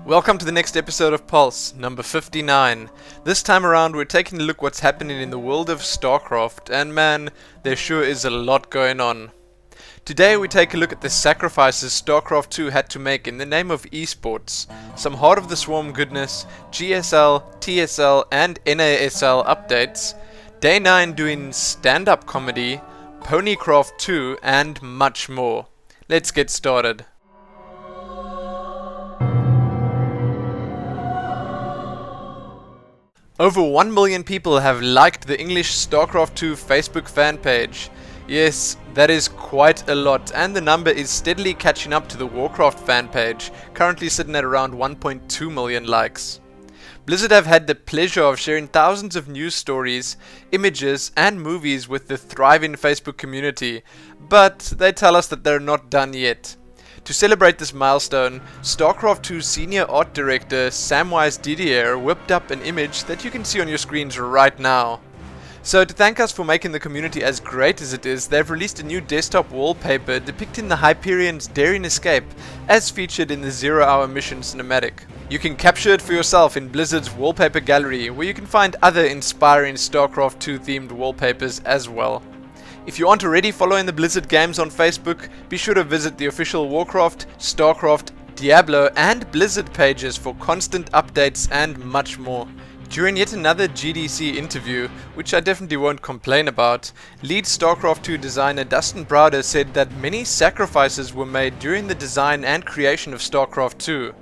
Welcome to the next episode of Pulse, number 59. This time around we're taking a look what's happening in the world of StarCraft, and man, there sure is a lot going on. Today we take a look at the sacrifices StarCraft II had to make in the name of eSports, some Heart of the Swarm goodness, GSL, TSL and NASL updates, Day 9 doing stand-up comedy, PonyCraft II and much more. Let's get started. Over 1 million people have liked the English StarCraft II Facebook fan page. Yes, that is quite a lot, and the number is steadily catching up to the Warcraft fan page, currently sitting at around 1.2 million likes. Blizzard have had the pleasure of sharing thousands of news stories, images and movies with the thriving Facebook community, but they tell us that they're not done yet. To celebrate this milestone, StarCraft II Senior Art Director Samwise Didier whipped up an image that you can see on your screens right now. So to thank us for making the community as great as it is, they've released a new desktop wallpaper depicting the Hyperion's daring escape as featured in the 0-hour mission cinematic. You can capture it for yourself in Blizzard's wallpaper gallery, where you can find other inspiring StarCraft II themed wallpapers as well. If you aren't already following the Blizzard games on Facebook, be sure to visit the official Warcraft, StarCraft, Diablo and Blizzard pages for constant updates and much more. During yet another GDC interview, which I definitely won't complain about, lead StarCraft II designer Dustin Browder said that many sacrifices were made during the design and creation of StarCraft II,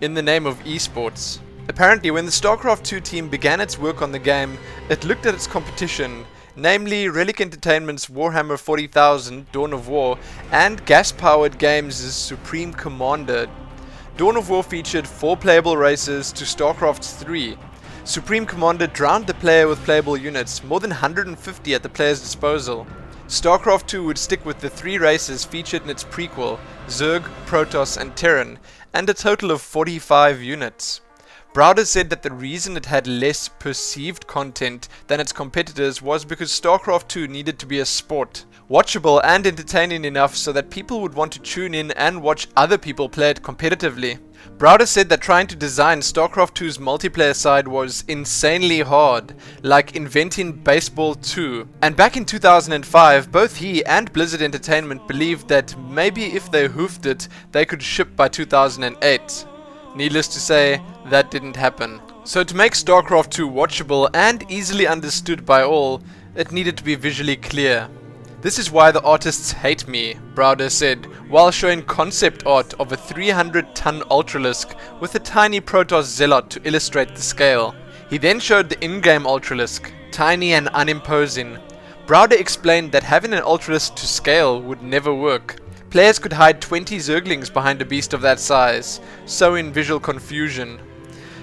in the name of eSports. Apparently, when the StarCraft II team began its work on the game, it looked at its competition, namely Relic Entertainment's Warhammer 40,000 Dawn of War and gas-powered games' Supreme Commander. Dawn of War featured 4 playable races to StarCraft 3. Supreme Commander drowned the player with playable units, more than 150 at the player's disposal. StarCraft II would stick with the 3 races featured in its prequel, Zerg, Protoss and Terran, and a total of 45 units. Browder said that the reason it had less perceived content than its competitors was because StarCraft II needed to be a sport, watchable and entertaining enough so that people would want to tune in and watch other people play it competitively. Browder said that trying to design StarCraft II's multiplayer side was insanely hard, like inventing Baseball 2. And back in 2005, both he and Blizzard Entertainment believed that maybe if they hoofed it, they could ship by 2008. Needless to say, that didn't happen. So to make StarCraft II watchable and easily understood by all, it needed to be visually clear. This is why the artists hate me, Browder said, while showing concept art of a 300-ton Ultralisk with a tiny Protoss Zealot to illustrate the scale. He then showed the in-game Ultralisk, tiny and unimposing. Browder explained that having an Ultralisk to scale would never work. Players could hide 20 Zerglings behind a beast of that size, sowing visual confusion.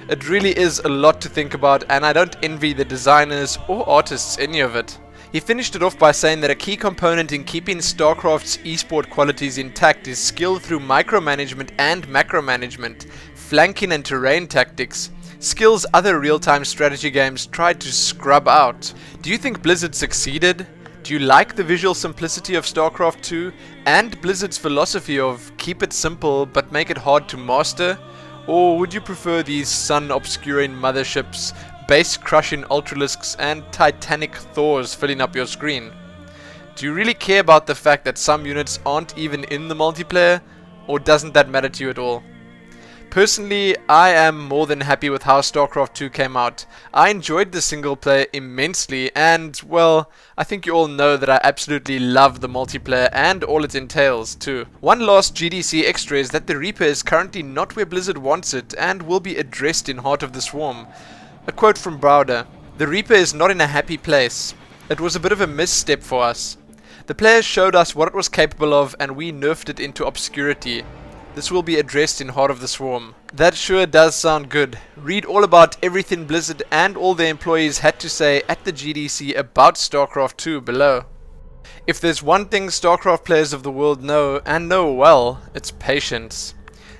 It really is a lot to think about, and I don't envy the designers or artists any of it. He finished it off by saying that a key component in keeping StarCraft's esport qualities intact is skill through micromanagement and macromanagement, flanking and terrain tactics, skills other real-time strategy games tried to scrub out. Do you think Blizzard succeeded? Do you like the visual simplicity of StarCraft II and Blizzard's philosophy of keep it simple but make it hard to master? Or would you prefer these sun-obscuring motherships, base-crushing Ultralisks and Titanic Thors filling up your screen? Do you really care about the fact that some units aren't even in the multiplayer, or doesn't that matter to you at all? Personally, I am more than happy with how StarCraft II came out. I enjoyed the single player immensely and, well, I think you all know that I absolutely love the multiplayer and all it entails too. One last GDC extra is that the Reaper is currently not where Blizzard wants it and will be addressed in Heart of the Swarm. A quote from Browder: "The Reaper is not in a happy place. It was a bit of a misstep for us. The players showed us what it was capable of and we nerfed it into obscurity. This will be addressed in Heart of the Swarm." That sure does sound good. Read all about everything Blizzard and all their employees had to say at the GDC about StarCraft II below. If there's one thing StarCraft players of the world know, and know well, it's patience.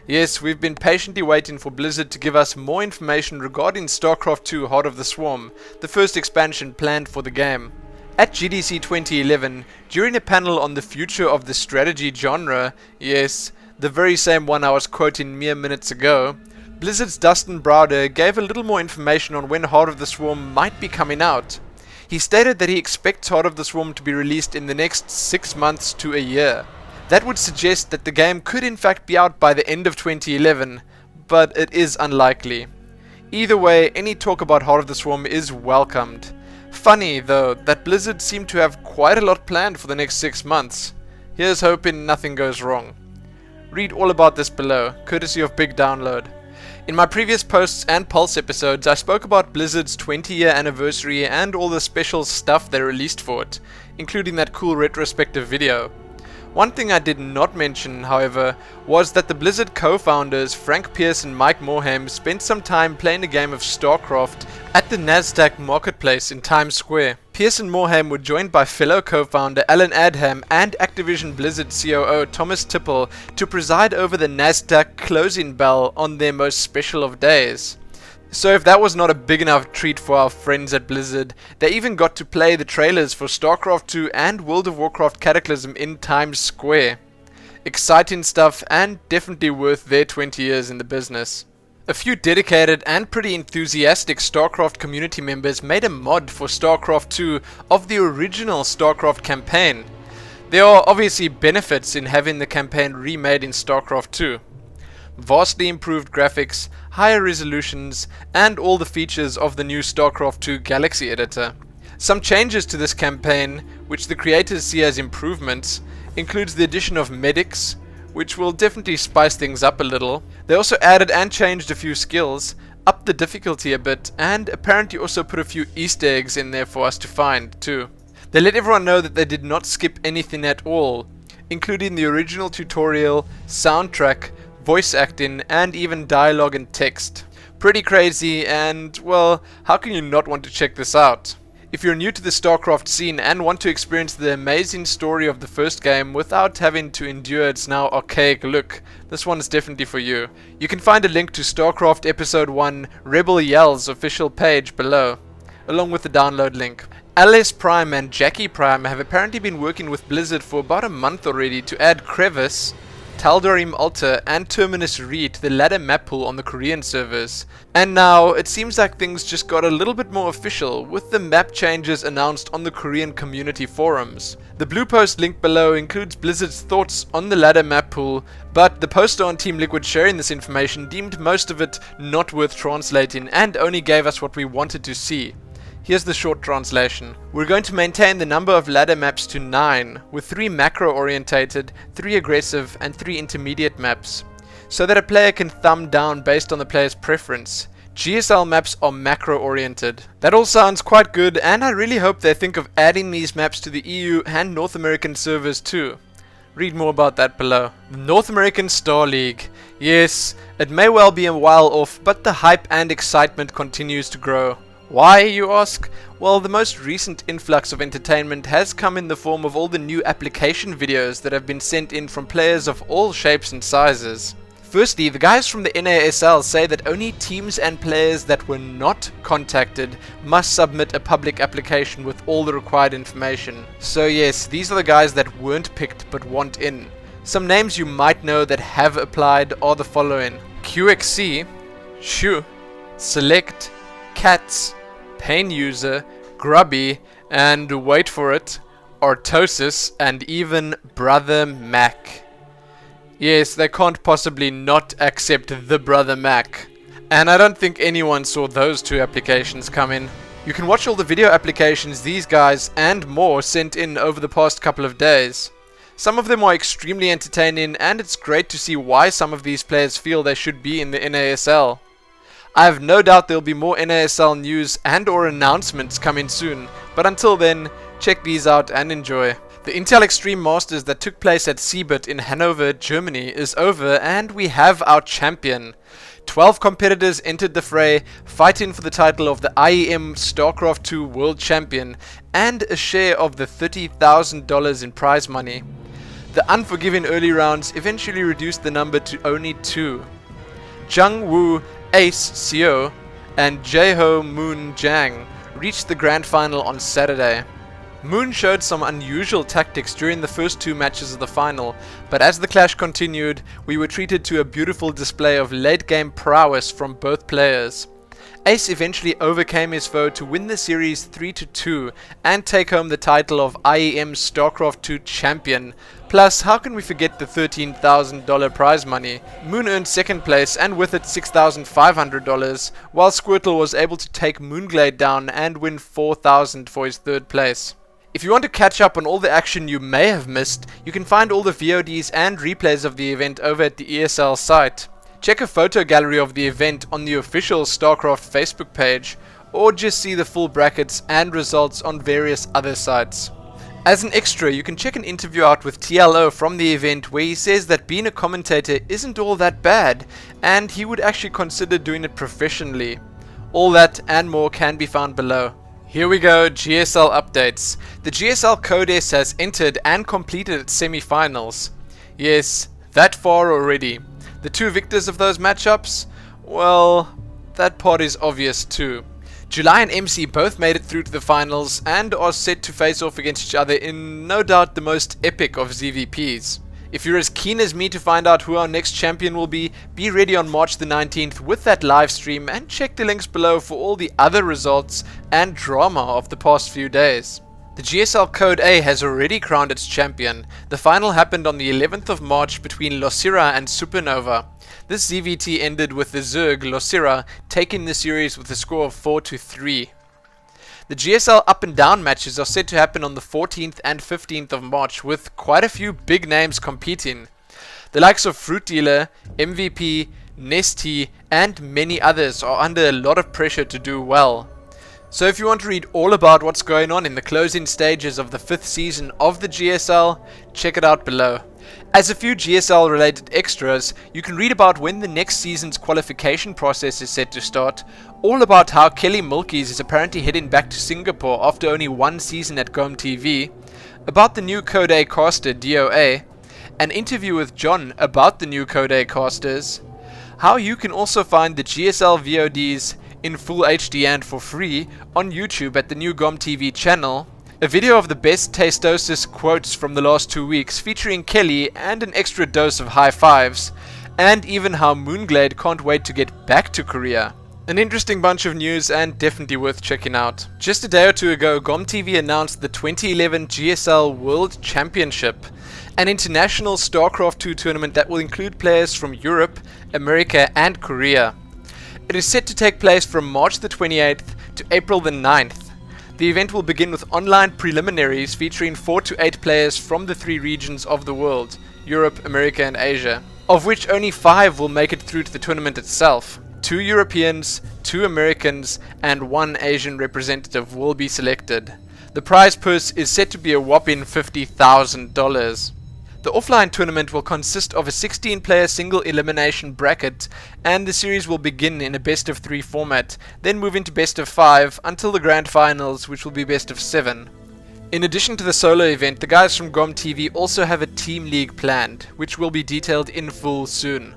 Yes, we've been patiently waiting for Blizzard to give us more information regarding StarCraft II Heart of the Swarm, the first expansion planned for the game. At GDC 2011, during a panel on the future of the strategy genre, yes, the very same one I was quoting mere minutes ago, Blizzard's Dustin Browder gave a little more information on when Heart of the Swarm might be coming out. He stated that he expects Heart of the Swarm to be released in the next 6 months to a year. That would suggest that the game could in fact be out by the end of 2011, but it is unlikely. Either way, any talk about Heart of the Swarm is welcomed. Funny though, that Blizzard seem to have quite a lot planned for the next 6 months. Here's hoping nothing goes wrong. Read all about this below, courtesy of Big Download. In my previous posts and Pulse episodes, I spoke about Blizzard's 20-year anniversary and all the special stuff they released for it, including that cool retrospective video. One thing I did not mention, however, was that the Blizzard co-founders Frank Pierce and Mike Morhaime spent some time playing a game of StarCraft at the NASDAQ marketplace in Times Square. Pierce and Morhaime were joined by fellow co-founder Alan Adham and Activision Blizzard COO Thomas Tipple to preside over the NASDAQ closing bell on their most special of days. So if that was not a big enough treat for our friends at Blizzard, they even got to play the trailers for StarCraft II and World of Warcraft Cataclysm in Times Square. Exciting stuff and definitely worth their 20 years in the business. A few dedicated and pretty enthusiastic StarCraft community members made a mod for StarCraft II of the original StarCraft campaign. There are obviously benefits in having the campaign remade in StarCraft II. Vastly improved graphics, higher resolutions, and all the features of the new StarCraft II Galaxy Editor. Some changes to this campaign, which the creators see as improvements, includes the addition of medics, which will definitely spice things up a little. They also added and changed a few skills, upped the difficulty a bit, and apparently also put a few Easter eggs in there for us to find too. They let everyone know that they did not skip anything at all, including the original tutorial, soundtrack, voice acting, and even dialogue and text. Pretty crazy, and well, how can you not want to check this out? If you're new to the StarCraft scene and want to experience the amazing story of the first game without having to endure its now archaic look, this one is definitely for you. You can find a link to StarCraft Episode 1 Rebel Yell's official page below, along with the download link. LS Prime and Jackie Prime have apparently been working with Blizzard for about a month already to add Crevice, Tal'Darim Altar, and Terminus Re to the ladder map pool on the Korean servers. And now, it seems like things just got a little bit more official, with the map changes announced on the Korean community forums. The blue post link below includes Blizzard's thoughts on the ladder map pool, but the poster on Team Liquid sharing this information deemed most of it not worth translating and only gave us what we wanted to see. Here's the short translation. We're going to maintain the number of ladder maps to 9, with 3 macro-orientated, 3 aggressive, and 3 intermediate maps, so that a player can thumb down based on the player's preference. GSL maps are macro-oriented. That all sounds quite good, and I really hope they think of adding these maps to the EU and North American servers too. Read more about that below. The North American Star League. Yes, it may well be a while off, but the hype and excitement continues to grow. Why, you ask? Well, the most recent influx of entertainment has come in the form of all the new application videos that have been sent in from players of all shapes and sizes. Firstly, the guys from the NASL say that only teams and players that were not contacted must submit a public application with all the required information. So yes, these are the guys that weren't picked but want in. Some names you might know that have applied are the following: QXC, Shu, Select, Cats, Pain User, Grubby, and wait for it, Artosis, and even Brother Mac. Yes, they can't possibly not accept the Brother Mac. And I don't think anyone saw those 2 applications come in. You can watch all the video applications these guys and more sent in over the past couple of days. Some of them are extremely entertaining, and it's great to see why some of these players feel they should be in the NASL. I have no doubt there'll be more NASL news and or announcements coming soon, but until then, check these out and enjoy. The Intel Extreme Masters that took place at CeBIT in Hanover, Germany is over, and we have our champion. 12 competitors entered the fray, fighting for the title of the IEM StarCraft II World Champion and a share of the $30,000 in prize money. The unforgiving early rounds eventually reduced the number to only 2. Jung Woo Ace Seo and Jaeho Moon Jang reached the grand final on Saturday. Moon showed some unusual tactics during the first two matches of the final, but as the clash continued, we were treated to a beautiful display of late game prowess from both players. Ace eventually overcame his foe to win the series 3-2 and take home the title of IEM StarCraft II champion. Plus, how can we forget the $13,000 prize money? Moon earned second place and with it $6,500, while Squirtle was able to take Moonglade down and win $4,000 for his third place. If you want to catch up on all the action you may have missed, you can find all the VODs and replays of the event over at the ESL site. Check a photo gallery of the event on the official StarCraft Facebook page, or just see the full brackets and results on various other sites. As an extra, you can check an interview out with TLO from the event where he says that being a commentator isn't all that bad, and he would actually consider doing it professionally. All that and more can be found below. Here we go, GSL updates. The GSL HotS has entered and completed its semi-finals. Yes, that far already. The two victors of those matchups? Well, that part is obvious too. July and MC both made it through to the finals and are set to face off against each other in no doubt the most epic of ZVPs. If you're as keen as me to find out who our next champion will be ready on March the 19th with that live stream and check the links below for all the other results and drama of the past few days. The GSL Code A has already crowned its champion. The final happened on the 11th of March between Losira and Supernova. This ZVT ended with the Zerg Losira taking the series with a score of 4-3. The GSL up and down matches are set to happen on the 14th and 15th of March with quite a few big names competing. The likes of Fruit Dealer, MVP, Nesty and many others are under a lot of pressure to do well. So if you want to read all about what's going on in the closing stages of the 5th season of the GSL, check it out below. As a few GSL related extras, you can read about when the next season's qualification process is set to start, all about how Kelly Milkies is apparently heading back to Singapore after only one season at GOM TV, about the new Code A caster DOA, an interview with John about the new Code A casters, how you can also find the GSL VODs in full HD and for free on YouTube at the new GOM TV channel, a video of the best Tastosis quotes from the last 2 weeks featuring Kelly and an extra dose of high fives, and even how Moonglade can't wait to get back to Korea. An interesting bunch of news and definitely worth checking out. Just a day or two ago, GOM TV announced the 2011 GSL World Championship, an international StarCraft II tournament that will include players from Europe, America and Korea. It is set to take place from March the 28th to April the 9th. The event will begin with online preliminaries featuring 4 to 8 players from the 3 regions of the world, Europe, America and Asia, of which only 5 will make it through to the tournament itself. 2 Europeans, 2 Americans and 1 Asian representative will be selected. The prize purse is set to be a whopping $50,000. The offline tournament will consist of a 16-player single elimination bracket, and the series will begin in a best of 3 format, then move into best of 5 until the grand finals, which will be best of 7. In addition to the solo event, the guys from GOM TV also have a team league planned, which will be detailed in full soon.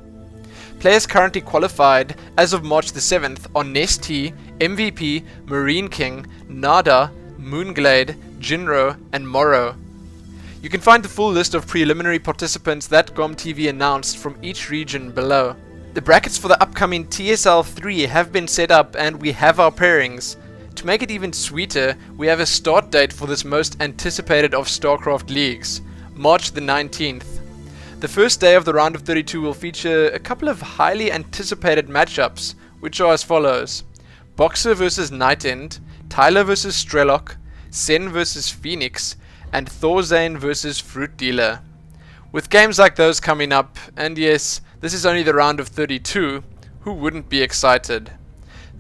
Players currently qualified as of March the 7th are Nesty, MVP, Marine King, Nada, Moonglade, Jinro and Morrow. You can find the full list of preliminary participants that GOM TV announced from each region below. The brackets for the upcoming TSL 3 have been set up and we have our pairings. To make it even sweeter, we have a start date for this most anticipated of StarCraft leagues, March the 19th. The first day of the round of 32 will feature a couple of highly anticipated matchups, which are as follows: Boxer vs Night End, Tyler vs Strelok, Sen vs Phoenix, and Thorzane vs Fruit Dealer. With games like those coming up, and yes, this is only the round of 32, who wouldn't be excited?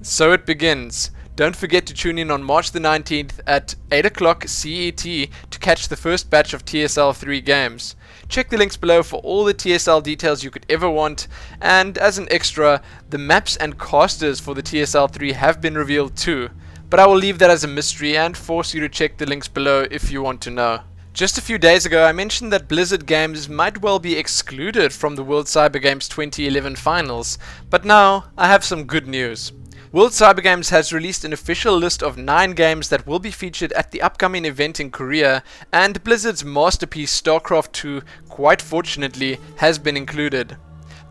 So it begins. Don't forget to tune in on March the 19th at 8 o'clock CET to catch the first batch of TSL 3 games. Check the links below for all the TSL details you could ever want, and as an extra, the maps and casters for the TSL 3 have been revealed too. But I will leave that as a mystery and force you to check the links below if you want to know. Just a few days ago I mentioned that Blizzard games might well be excluded from the World Cyber Games 2011 finals, but now I have some good news. World Cyber Games has released an official list of 9 games that will be featured at the upcoming event in Korea, and Blizzard's masterpiece StarCraft II, quite fortunately, has been included.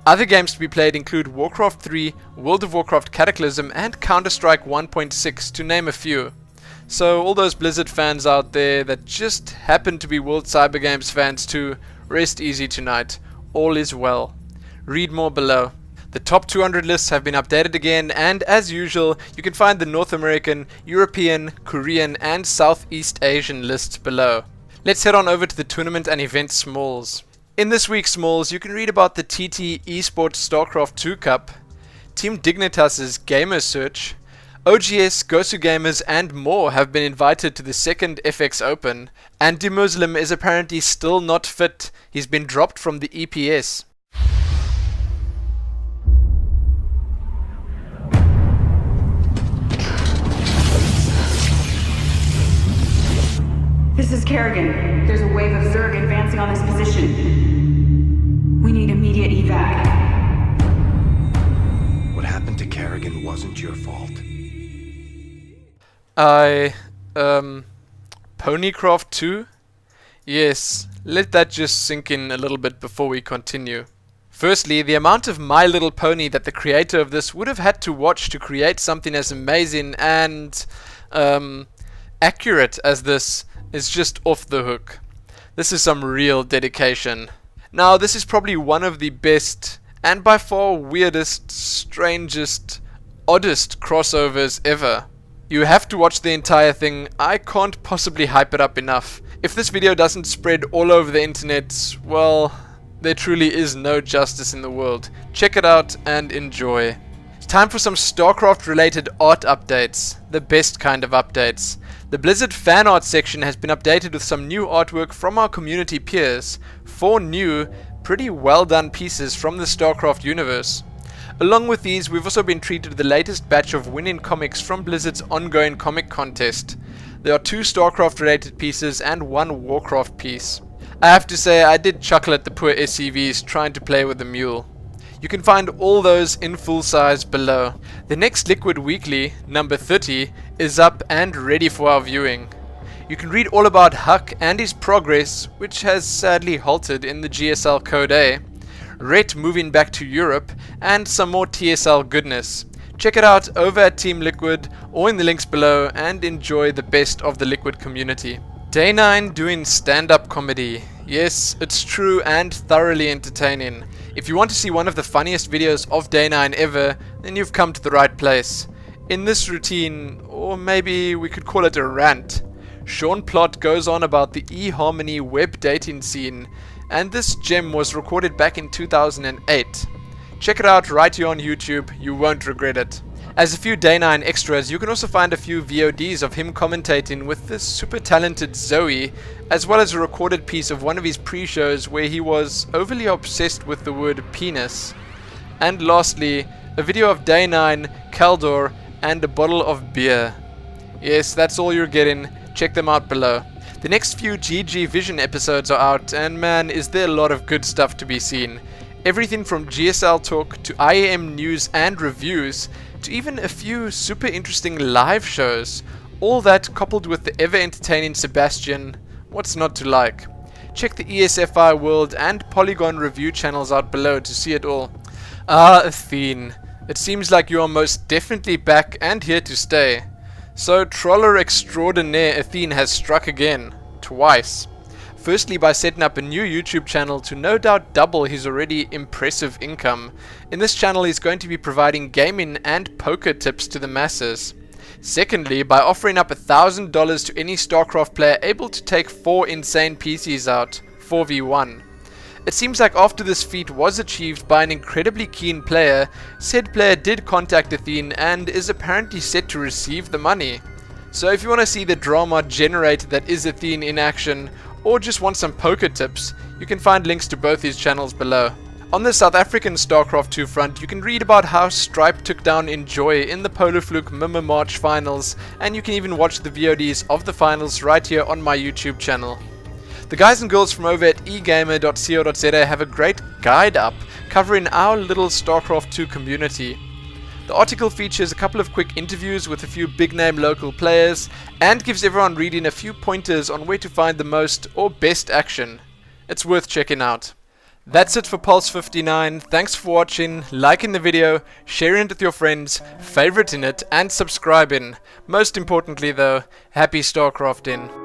Other games to be played include Warcraft III, World of Warcraft Cataclysm, and Counter-Strike 1.6, to name a few. So all those Blizzard fans out there that just happen to be World Cyber Games fans too, rest easy tonight. All is well. Read more below. The top 200 lists have been updated again, and as usual, you can find the North American, European, Korean, and Southeast Asian lists below. Let's head on over to the tournament and event smalls. In this week's smalls, you can read about the TT eSports StarCraft II Cup, Team Dignitas's Gamer Search, OGS, Gosu Gamers, and more have been invited to the second FX Open, and De Muslim is apparently still not fit. He's been dropped from the EPS. This is Kerrigan. There's a wave of Zerg advancing on this position. We need immediate evac. What happened to Kerrigan wasn't your fault. PonyCraft II? Yes, let that just sink in a little bit before we continue. Firstly, the amount of My Little Pony that the creator of this would have had to watch to create something as amazing and accurate as this is just off the hook. This is some real dedication. Now, this is probably one of the best and by far weirdest, strangest, oddest crossovers ever. You have to watch the entire thing. I can't possibly hype it up enough. If this video doesn't spread all over the internet, well, there truly is no justice in the world. Check it out and enjoy. It's time for some StarCraft related art updates. The best kind of updates. The Blizzard fan art section has been updated with some new artwork from our community peers. 4 new, pretty well done pieces from the StarCraft universe. Along with these, we've also been treated to the latest batch of winning comics from Blizzard's ongoing comic contest. There are 2 StarCraft related pieces and 1 Warcraft piece. I have to say, I did chuckle at the poor SCVs trying to play with the mule. You can find all those in full size below. The next Liquid Weekly, number 30, is up and ready for our viewing. You can read all about Huck and his progress, which has sadly halted in the GSL Code A, Rhett moving back to Europe, and some more TSL goodness. Check it out over at Team Liquid or in the links below and enjoy the best of the Liquid community. Day 9 doing stand-up comedy. Yes, it's true and thoroughly entertaining. If you want to see one of the funniest videos of Day 9 ever, then you've come to the right place. In this routine, or maybe we could call it a rant, Sean Plott goes on about the eHarmony web dating scene, and this gem was recorded back in 2008. Check it out right here on YouTube, you won't regret it. As a few Day 9 extras, you can also find a few VODs of him commentating with this super talented Zoe, as well as a recorded piece of one of his pre-shows where he was overly obsessed with the word penis. And lastly, a video of Day 9, Kaldor, and a bottle of beer. Yes, that's all you're getting. Check them out below. The next few GG Vision episodes are out, and man, is there a lot of good stuff to be seen. Everything from GSL Talk to IAM news and reviews, to even a few super interesting live shows. All that coupled with the ever entertaining Sebastian. What's not to like? Check the ESFI World and Polygon review channels out below to see it all. Ah, Athene. It seems like you are most definitely back and here to stay. So, troller extraordinaire Athene has struck again. Twice. Firstly by setting up a new YouTube channel to no doubt double his already impressive income. In this channel he's going to be providing gaming and poker tips to the masses. Secondly, by offering up $1,000 to any StarCraft player able to take 4 insane PCs out, 4v1. It seems like after this feat was achieved by an incredibly keen player, said player did contact Athene and is apparently set to receive the money. So if you want to see the drama generated that is Athene in action, or just want some poker tips, you can find links to both these channels below. On the South African StarCraft II front, you can read about how Stripe took down Enjoy in the Polo Fluke Mimma March finals, and you can even watch the VODs of the finals right here on my YouTube channel. The guys and girls from over at egamer.co.za have a great guide up covering our little StarCraft II community. The article features a couple of quick interviews with a few big name local players and gives everyone reading a few pointers on where to find the most or best action. It's worth checking out. That's it for Pulse 59. Thanks for watching, liking the video, sharing it with your friends, favoriting it and subscribing. Most importantly though, happy StarCrafting.